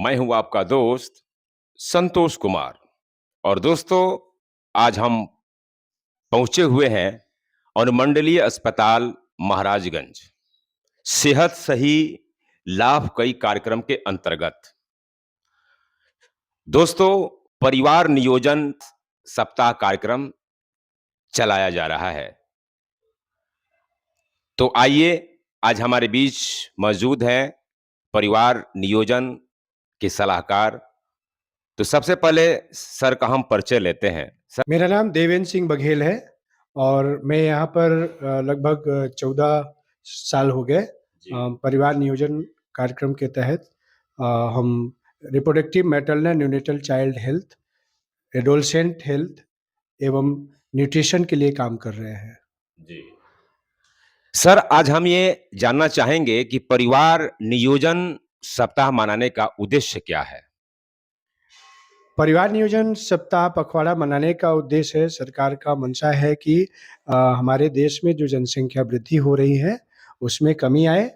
मैं हूं आपका दोस्त संतोष कुमार। और दोस्तों, आज हम पहुंचे हुए हैं अनुमंडलीय अस्पताल महाराजगंज, सेहत सही लाभ कई कार्यक्रम के अंतर्गत। दोस्तों, परिवार नियोजन सप्ताह कार्यक्रम चलाया जा रहा है। तो आइए, आज हमारे बीच मौजूद हैं परिवार नियोजन के सलाहकार। तो सबसे पहले सर का हम परिचय लेते हैं। सर, मेरा नाम देवेंद्र सिंह बघेल है और मैं यहाँ पर लगभग 14 साल हो गए। परिवार नियोजन कार्यक्रम के तहत हम reproductive maternal neonatal child health, adolescent health एवं न्यूट्रिशन के लिए काम कर रहे हैं। जी सर, आज हम ये जानना चाहेंगे कि परिवार नियोजन सप्ताह मनाने का उद्देश्य क्या है। परिवार नियोजन सप्ताह पखवाड़ा मनाने का उद्देश्य है, सरकार का मंशा है कि हमारे देश में जो जनसंख्या वृद्धि हो रही है उसमें कमी आए,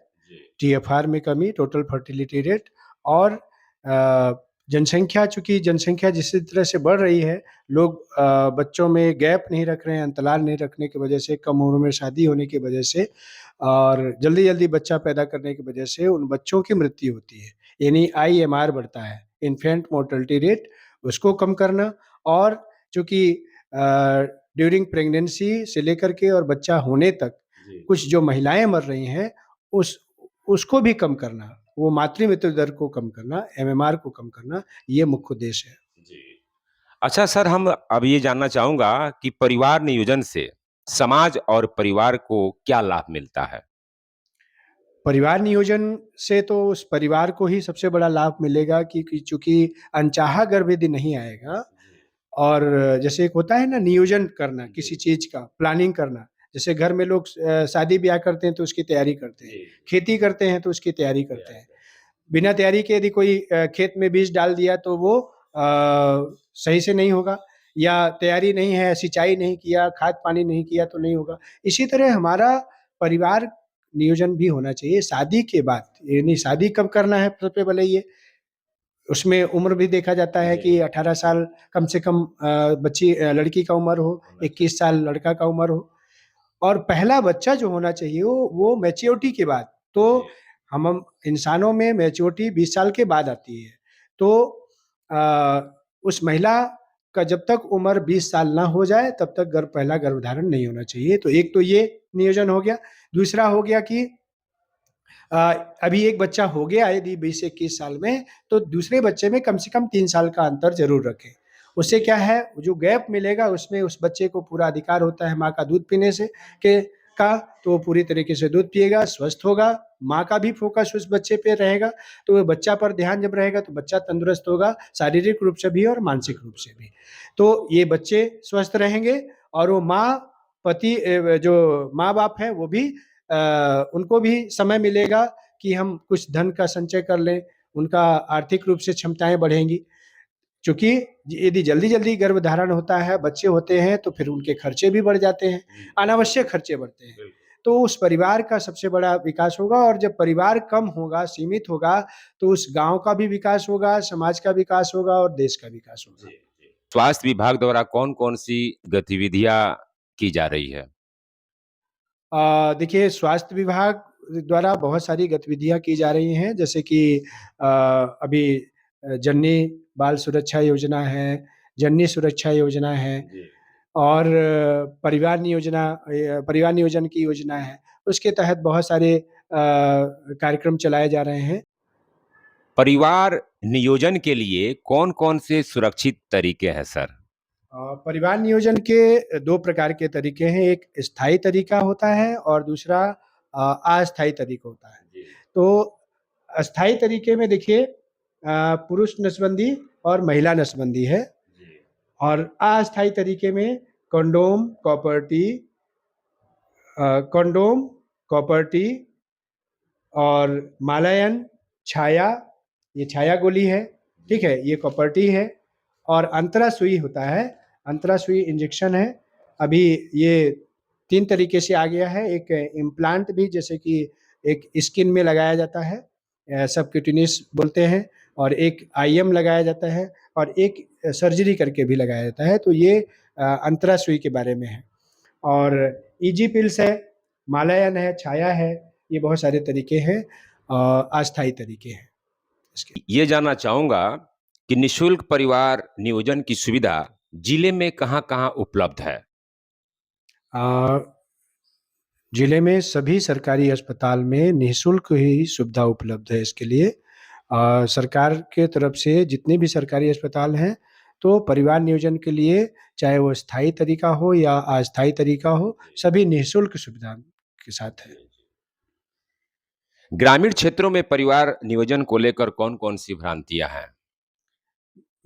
टीएफआर में कमी, टोटल फर्टिलिटी रेट, और चूंकि जनसंख्या जिस तरह से बढ़ रही है, लोग बच्चों में गैप नहीं रख रहे हैं, अंतराल नहीं रखने की वजह से, कम उम्र में शादी होने की वजह से और जल्दी जल्दी बच्चा पैदा करने की वजह से उन बच्चों की मृत्यु होती है, यानी IMR बढ़ता है, इन्फेंट मोर्टलिटी रेट, उसको कम करना। और चूंकि ड्यूरिंग प्रेगनेंसी से लेकर के और बच्चा होने तक कुछ जो महिलाएं मर रही हैं उसको भी कम करना, वो मातृ मृत्यु दर को कम करना, MMR को कम करना, ये मुख्य उद्देश्य है। अच्छा सर, हम अब ये जानना चाहूंगा कि परिवार नियोजन से समाज और परिवार को क्या लाभ मिलता है। परिवार नियोजन से तो उस परिवार को ही सबसे बड़ा लाभ मिलेगा कि चूंकि अनचाहा गर्भ यदि नहीं आएगा, और जैसे एक होता है ना नियोजन करना, किसी चीज का प्लानिंग करना, जैसे घर में लोग शादी ब्याह करते हैं तो उसकी तैयारी करते हैं, खेती करते हैं तो उसकी तैयारी करते हैं। बिना तैयारी के यदि कोई खेत में बीज डाल दिया तो वो सही से नहीं होगा, या तैयारी नहीं है, सिंचाई नहीं किया, खाद पानी नहीं किया तो नहीं होगा। इसी तरह हमारा परिवार नियोजन भी होना चाहिए शादी के बाद। यानी शादी कब करना है, सबसे पहले ये उसमें उम्र भी देखा जाता है कि 18 साल कम से कम लड़की का उम्र हो, 21 साल लड़का का उम्र हो, और पहला बच्चा जो होना चाहिए वो मैच्योरिटी के बाद। तो हम इंसानों में मैच्योरिटी 20 साल के बाद आती है। तो उस महिला का जब तक उम्र 20 साल ना हो जाए तब तक पहला गर्भधारण नहीं होना चाहिए। तो एक तो ये नियोजन हो गया। दूसरा हो गया कि अभी एक बच्चा हो गया यदि 20-21 साल में, तो दूसरे बच्चे में कम से कम 3 साल का अंतर जरूर रखें। उससे क्या है, जो गैप मिलेगा उसमें उस बच्चे को पूरा अधिकार होता है माँ का दूध पीने से तो वो पूरी तरीके से दूध पिएगा, स्वस्थ होगा, माँ का भी फोकस उस बच्चे पे रहेगा, तो वो बच्चा पर ध्यान जब रहेगा तो बच्चा तंदुरुस्त होगा, शारीरिक रूप से भी और मानसिक रूप से भी। तो ये बच्चे स्वस्थ रहेंगे और वो जो माँ बाप है वो भी उनको भी समय मिलेगा कि हम कुछ धन का संचय कर लें, उनका आर्थिक रूप से क्षमताएं बढ़ेंगी। क्योंकि यदि जल्दी जल्दी गर्भधारण होता है, बच्चे होते हैं, तो फिर उनके खर्चे भी बढ़ जाते हैं, अनावश्यक खर्चे बढ़ते हैं। तो उस परिवार का सबसे बड़ा विकास होगा, और जब परिवार कम होगा, सीमित होगा, तो उस गांव का भी विकास होगा, समाज का विकास होगा और देश का विकास होगा। स्वास्थ्य विभाग द्वारा कौन कौन सी गतिविधियां की जा रही है। देखिए, स्वास्थ्य विभाग द्वारा बहुत सारी गतिविधियां की जा रही हैं, जैसे कि अभी जननी बाल सुरक्षा योजना है, जननी सुरक्षा योजना है, और परिवार नियोजन की योजना है। उसके तहत बहुत सारे कार्यक्रम चलाए जा रहे हैं। परिवार नियोजन के लिए कौन कौन से सुरक्षित तरीके हैं सर। परिवार नियोजन के 2 प्रकार के तरीके हैं, एक स्थायी तरीका होता है और दूसरा अस्थायी तरीका होता है। तो अस्थायी तरीके में देखिए, पुरुष नसबंदी और महिला नसबंदी है, और अस्थायी तरीके में कंडोम, कॉपर्टी और मालायन, छाया, ये छाया गोली है, ठीक है, ये कॉपर्टी है, और अंतरा सुई होता है, अंतरा सुई इंजेक्शन है। अभी ये 3 तरीके से आ गया है। एक इम्प्लांट भी, जैसे कि एक स्किन में लगाया जाता है, सबक्यूटेनियस बोलते हैं, और एक आईएम लगाया जाता है और एक सर्जरी करके भी लगाया जाता है। तो ये अंतरा सुई के बारे में है। और ईजी पिल्स है, मालायन है, छाया है, ये बहुत सारे तरीके हैं, अस्थायी तरीके हैं इसके। ये जानना चाहूंगा कि निशुल्क परिवार नियोजन की सुविधा जिले में कहाँ-कहाँ उपलब्ध है? अ, जिले में सभी सरकारी अस्पताल में निःशुल्क ही सुविधा उपलब्ध है इसके लिए। सरकार के तरफ से जितने भी सरकारी अस्पताल हैं, तो परिवार नियोजन के लिए चाहे वो स्थायी तरीका हो या अस्थायी तरीका हो, सभी निःशुल्क सुविधा के साथ है। ग्रामीण क्षेत्रों में परिवार नियोजन को लेकर कौन-कौन सी भ्रांतियां हैं?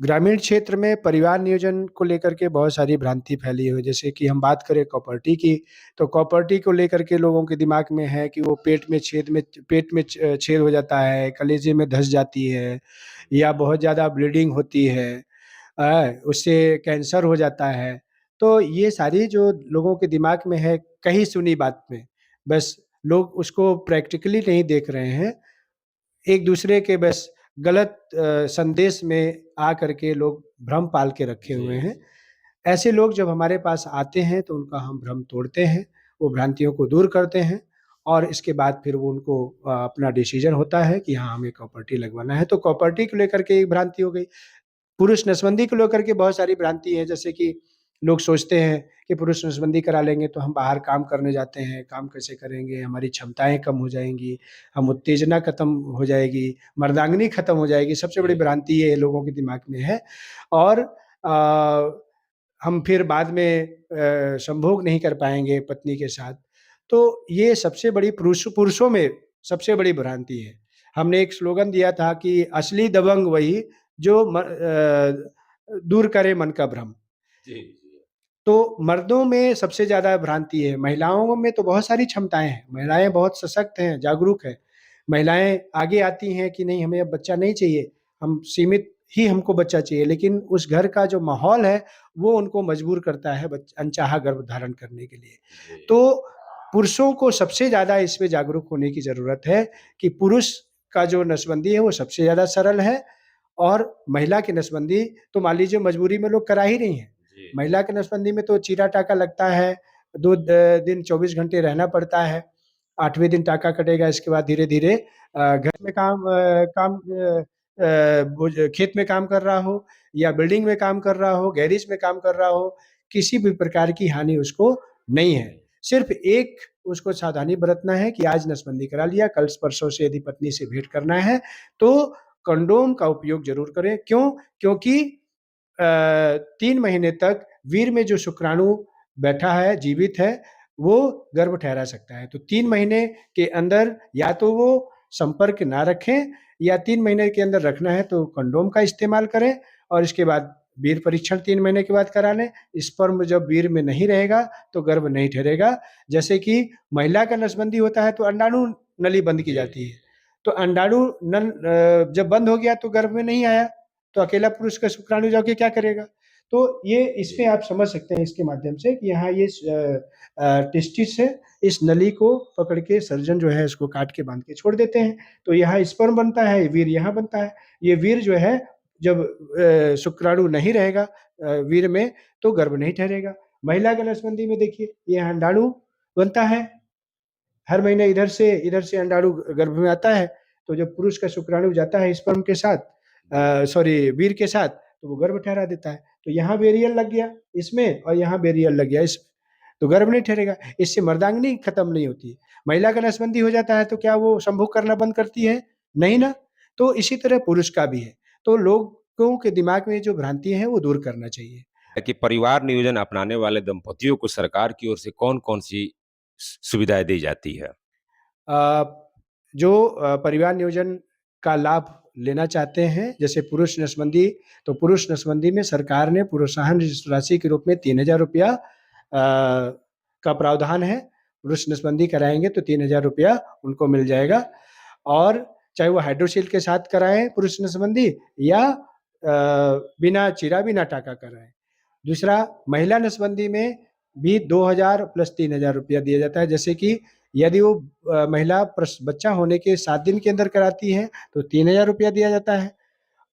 ग्रामीण क्षेत्र में परिवार नियोजन को लेकर के बहुत सारी भ्रांति फैली हुई है। जैसे कि हम बात करें कॉपर्टी की, तो कॉपर्टी को लेकर के लोगों के दिमाग में है कि वो पेट में छेद हो जाता है, कलेजे में धँस जाती है या बहुत ज़्यादा ब्लीडिंग होती है, उससे कैंसर हो जाता है। तो ये सारी जो लोगों के दिमाग में है कही सुनी बात में, बस लोग उसको प्रैक्टिकली नहीं देख रहे हैं। एक दूसरे के बस गलत संदेश में आ करके लोग भ्रम पाल के रखे हुए हैं। ऐसे लोग जब हमारे पास आते हैं तो उनका हम भ्रम तोड़ते हैं, वो भ्रांतियों को दूर करते हैं और इसके बाद फिर वो उनको अपना डिसीज़न होता है कि हाँ, हमें कॉपर्टी लगवाना है। तो कॉपर्टी को लेकर के एक भ्रांति हो गई। पुरुष नसबंदी को लेकर के बहुत सारी भ्रांति है, जैसे कि लोग सोचते हैं कि पुरुष नसबंदी करा लेंगे तो हम बाहर काम करने जाते हैं, काम कैसे करेंगे? हमारी क्षमताएँ कम हो जाएँगी, हम उत्तेजना खत्म हो जाएगी, मर्दांगनी खत्म हो जाएगी, सबसे बड़ी भ्रांति ये लोगों के दिमाग में है। और हम फिर बाद में संभोग नहीं कर पाएँगे पत्नी के साथ। तो ये सबसे बड़ी पुरुषों में सबसे बड़ी भ्रांति है। हमने एक स्लोगन दिया था कि असली दबंग वही जो दूर करे मन का भ्रम। तो मर्दों में सबसे ज़्यादा भ्रांति है, महिलाओं में तो बहुत सारी क्षमताएँ हैं, महिलाएँ बहुत सशक्त हैं, जागरूक हैं। महिलाएँ आगे आती हैं कि नहीं हमें अब बच्चा नहीं चाहिए, हम सीमित ही हमको बच्चा चाहिए, लेकिन उस घर का जो माहौल है, वो उनको मजबूर करता है अनचाहा गर्भ धारण करने के लिए। तो पुरुषों को सबसे ज़्यादा इसमें जागरूक होने की ज़रूरत है कि पुरुष का जो नसबंदी है वो सबसे ज़्यादा सरल है और महिला की नसबंदी तो मान लीजिए मजबूरी में लोग करा ही रही हैं। महिला की नसबंदी में तो चीरा टाका लगता है, 2 दिन 24 घंटे रहना पड़ता है, 8वें दिन टाका कटेगा, इसके बाद धीरे-धीरे घर में वो जो खेत में काम कर रहा हो या बिल्डिंग में काम कर रहा हो, गैरेज में काम कर रहा हो, किसी भी प्रकार की हानि उसको नहीं है। सिर्फ़ एक उसको सावधानी बरतना है कि आज नसबंदी करा लिया, कल-परसों से यदि पत्नी से भेंट करना है, तो कंडोम का उपयोग ज़रूर करें। क्यों? क्योंकि 3 महीने तक वीर्य में जो शुक्राणु बैठा है, जीवित है, वो गर्भ ठहरा सकता है। तो 3 महीने के अंदर या तो वो संपर्क ना रखें या 3 महीने के अंदर रखना है तो कंडोम का इस्तेमाल करें और इसके बाद वीर्य परीक्षण 3 महीने के बाद करा लें। स्पर्म जब वीर्य में नहीं रहेगा तो गर्भ नहीं ठहरेगा। जैसे कि महिला का नसबंदी होता है तो अंडाणु नली बंद की जाती है। तो अंडाणु जब बंद हो गया तो गर्भ में नहीं आया, तो अकेला पुरुष का शुक्राणु जाके क्या करेगा? तो ये इसमें आप समझ सकते हैं इसके माध्यम से कि यहाँ ये टेस्टिस है, इस नली को पकड़ के सर्जन जो है इसको काट के बाँध के छोड़ देते हैं। तो यहाँ स्पर्म बनता है, वीर्य यहाँ बनता है। ये वीर्य जो है जब शुक्राणु नहीं रहेगा वीर्य में तो गर्भ नहीं ठहरेगा। महिला की नसबंदी में देखिए ये अंडाणु बनता है, हर महीने इधर से अंडाणु गर्भ में आता है, तो जब पुरुष का शुक्राणु जाता है स्पर्म के साथ वीर्य के साथ, तो वो गर्भ ठहरा देता है। तो यहाँ बेरियल लग गया इसमें और यहाँ बेरियल लग गया इसमें, तो गर्भ नहीं ठहरेगा। इससे मर्दांगिनी खत्म नहीं होती है। महिला का नसबंदी हो जाता है तो क्या वो संभोग करना बंद करती है? नहीं ना। तो इसी तरह पुरुष का भी है। तो लोगों के दिमाग में जो भ्रांति है वो दूर करना चाहिए। कि परिवार नियोजन अपनाने वाले दंपतियों को सरकार की ओर से कौन-कौन सी सुविधाएँ दी जाती है? जो परिवार नियोजन का लाभ लेना चाहते हैं, जैसे पुरुष नसबंदी, तो पुरुष नसबंदी में सरकार ने प्रोत्साहन राशि के रूप में ₹3000 का प्रावधान है। पुरुष नसबंदी कराएँगे तो ₹3000 उनको मिल जाएगा और चाहे वो हाइड्रोसील के साथ कराएँ पुरुष नसबंदी या बिना चीरा, बिना टाका कराएँ। दूसरा, महिला नसबंदी में भी 2000 प्लस ₹3000 दिया जाता है। जैसे कि यदि वो महिला बच्चा होने के 7 दिन के अंदर कराती है, तो ₹3000 दिया जाता है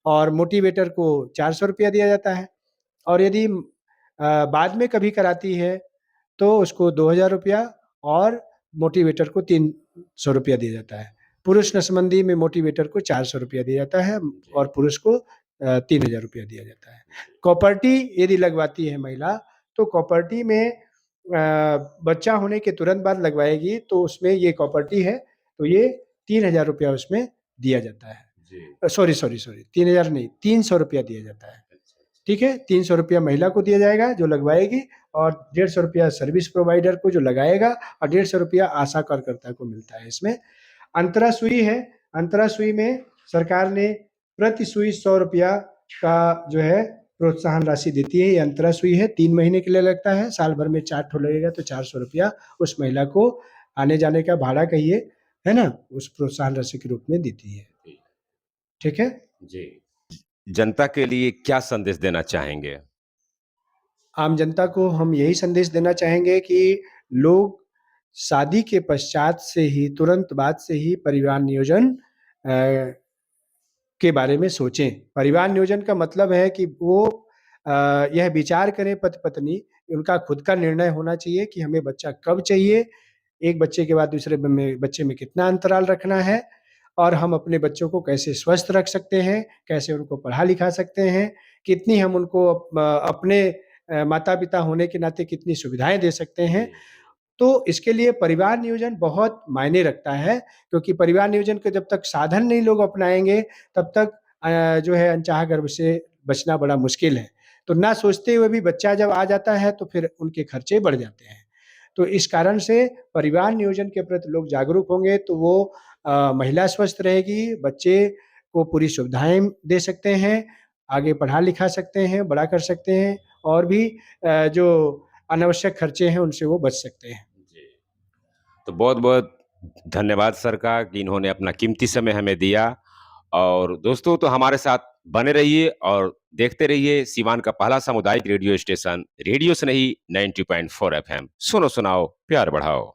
और मोटिवेटर को 400 रुपया दिया जाता है। और यदि बाद में कभी कराती है तो उसको 2000 रुपया और मोटिवेटर को 300 रुपया दिया जाता है। पुरुष नसबंदी में मोटिवेटर को 400 रुपया दिया जाता है और पुरुष को 3000 रुपया दिया जाता है। कॉपर्टी यदि लगवाती है महिला तो कॉपर्टी में बच्चा होने के तुरंत बाद लगवाएगी तो उसमें ये कॉपर्टी है तो ये 3000 रुपया उसमें दिया जाता है। सॉरी 3000 नहीं, 300 रुपया दिया जाता है। ठीक है, 300 रुपया महिला को दिया जाएगा जो लगवाएगी और 150 रुपया सर्विस प्रोवाइडर को जो लगाएगा और 150 रुपया आशा कार्यकर्ता को मिलता है। इसमें अंतरा सुई है, अंतरा सुई में सरकार ने प्रति सुई 100 रुपया का जो है प्रोत्साहन राशि देती है। ये अंतरा सुई है, 3 महीने के लिए लगता है, साल भर में 4 ठो लगेगा तो 400 रुपया उस महिला को आने जाने का भाड़ा कहिए, है ना, उस प्रोत्साहन राशि के रूप में देती है। ठीक है जी। जनता के लिए क्या संदेश देना चाहेंगे? आम जनता को हम यही संदेश देना चाहेंगे कि लोग शादी के पश्चात से ही, तुरंत बाद से ही परिवार नियोजन के बारे में सोचें। परिवार नियोजन का मतलब है कि वो यह विचार करें पति पत्नी, उनका खुद का निर्णय होना चाहिए कि हमें बच्चा कब चाहिए, एक बच्चे के बाद दूसरे बच्चे में कितना अंतराल रखना है और हम अपने बच्चों को कैसे स्वस्थ रख सकते हैं, कैसे उनको पढ़ा-लिखा सकते हैं, कितनी हम उनको अपने माता-पिता होने के नाते कितनी सुविधाएँ दे सकते हैं। तो इसके लिए परिवार नियोजन बहुत मायने रखता है क्योंकि परिवार नियोजन के जब तक साधन नहीं लोग अपनाएँगे तब तक जो है अनचाहा गर्भ से बचना बड़ा मुश्किल है। तो ना सोचते हुए भी बच्चा जब आ जाता है तो फिर उनके खर्चे बढ़ जाते हैं। तो इस कारण से परिवार नियोजन के प्रति लोग जागरूक होंगे तो वो महिला स्वस्थ रहेगी, बच्चे को पूरी सुविधाएँ दे सकते हैं, आगे पढ़ा-लिखा सकते हैं, बड़ा कर सकते हैं और भी जो अनावश्यक खर्चे हैं उनसे वो बच सकते हैं। जी। तो बहुत-बहुत धन्यवाद सर का कि इन्होंने अपना कीमती समय हमें दिया और दोस्तों तो हमारे साथ बने रहिए और देखते रहिए सीवान का पहला सामुदायिक रेडियो स्टेशन रेडियो से नहीं 90.4 एफएम सुनो सुनाओ प्यार बढ़ाओ।